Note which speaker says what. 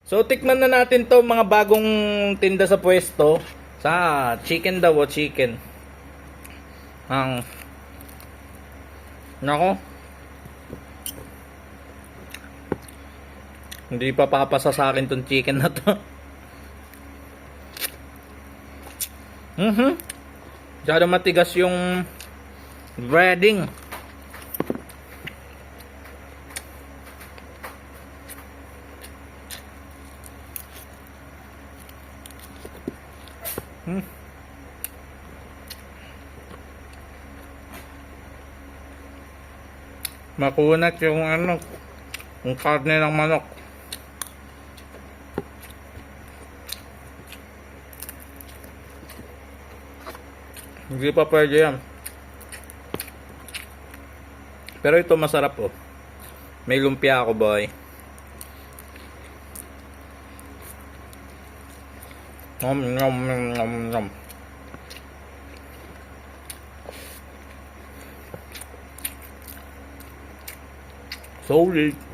Speaker 1: So tikman na natin to mga bagong tinda sa pwesto. Sa chicken daw o chicken. Ang nako. Hindi pa papasa sa akin tong chicken na to. Masyado matigas yung breading. Makunat yung yung karne ng manok. Hindi pa pwede yan. Pero ito masarap oh. May lumpia ako, boy. Nom nom nom nom. Solid.